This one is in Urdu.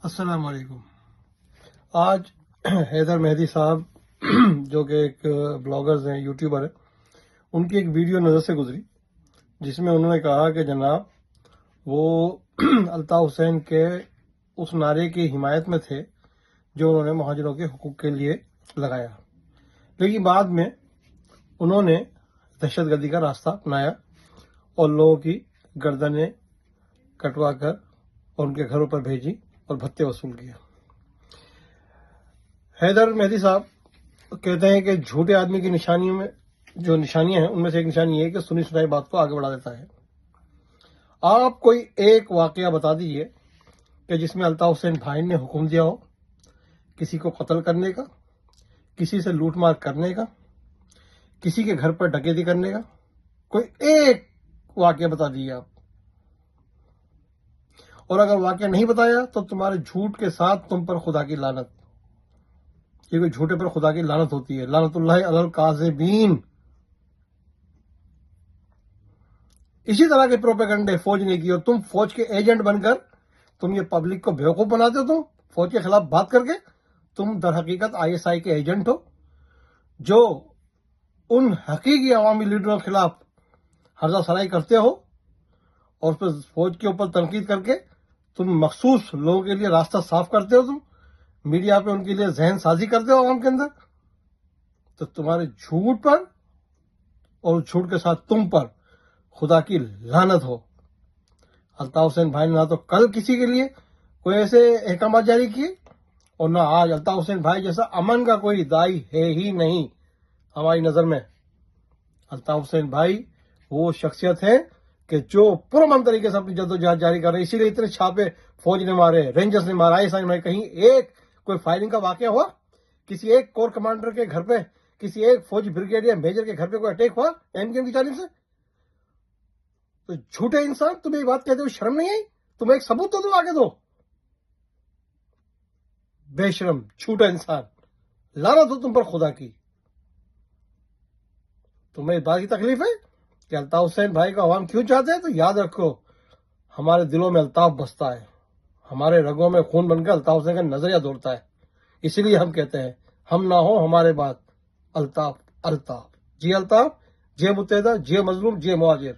السلام علیکم۔ آج حیدر مہدی صاحب جو کہ ایک بلاگرز ہیں، یوٹیوبر ہیں، ان کی ایک ویڈیو نظر سے گزری جس میں انہوں نے کہا کہ جناب وہ الطاف حسین کے اس نعرے کی حمایت میں تھے جو انہوں نے مہاجروں کے حقوق کے لیے لگایا، لیکن بعد میں انہوں نے دہشت گردی کا راستہ اپنایا اور لوگوں کی گردنیں کٹوا کر اور ان کے گھروں پر بھیجی اور بھتے وصول کیا۔ حیدر مہدی صاحب کہتے ہیں کہ جھوٹے آدمی کی نشانیوں میں جو نشانیاں ہیں ان میں سے ایک نشانی یہ ہے کہ سنی سنائی بات کو آگے بڑھا دیتا ہے۔ آپ کوئی ایک واقعہ بتا دیجئے کہ جس میں الطاف حسین بھائی نے حکم دیا ہو کسی کو قتل کرنے کا، کسی سے لوٹ مار کرنے کا، کسی کے گھر پر ڈکیتی کرنے کا، کوئی ایک واقعہ بتا دیجیے آپ۔ اور اگر واقعہ نہیں بتایا تو تمہارے جھوٹ کے ساتھ تم پر خدا کی لعنت، کیونکہ جھوٹے پر خدا کی لعنت ہوتی ہے۔ لعنت اللہ علی الکاذبین۔ اسی طرح کے پروپیگنڈے فوج نے کی اور تم فوج کے ایجنٹ بن کر تم یہ پبلک کو بیوقوف بناتے ہو۔ تم فوج کے خلاف بات کر کے تم در حقیقت ISI کے ایجنٹ ہو جو ان حقیقی عوامی لیڈروں کے خلاف ہرزہ سرائی کرتے ہو اور پھر فوج کے اوپر تنقید کر کے تم مخصوص لوگوں کے لیے راستہ صاف کرتے ہو۔ تم میڈیا پہ ان کے لیے ذہن سازی کرتے ہو عوام کے اندر۔ تو تمہارے جھوٹ پر اور جھوٹ کے ساتھ تم پر خدا کی لعنت ہو۔ الطاف حسین بھائی نے نہ تو کل کسی کے لیے کوئی ایسے احکامات جاری کیے اور نہ آج۔ الطاف حسین بھائی جیسا امن کا کوئی دائی ہے ہی نہیں ہماری نظر میں۔ الطاف حسین بھائی وہ شخصیت ہے کہ جو پرامن طریقے سے اپنی جدوجہد جاری کر رہے ہیں، اسی لیے اتنے چھاپے فوج نے مارے، رینجرز نے مارا، ISI نے مارے۔ کہیں ایک کوئی فائرنگ کا واقعہ ہوا؟ کسی ایک کور کمانڈر کے گھر پہ، کسی ایک فوجی بریگیڈیئر میجر کے گھر پہ کوئی اٹیک ہوا MKM کی جانب سے؟ تو جھوٹے انسان، تمہیں یہ بات کہتے ہوئے شرم نہیں آئی؟ تم ایک ثبوت تو تم آگے دو۔ بے شرم جھوٹا انسان، لعنت ہو تم پر خدا کی۔ تمہیں اس بات کی تکلیف ہے کہ الطاف حسین بھائی کا عوام کیوں چاہتے ہیں؟ تو یاد رکھو ہمارے دلوں میں الطاف بستا ہے، ہمارے رگوں میں خون بن کر الطاف حسین کا نظریہ دوڑتا ہے۔ اسی لیے ہم کہتے ہیں ہم نہ ہو ہمارے بعد الطاف الطاف، جی الطاف، جے متحدہ، جے مظلوم، جے مہاجر۔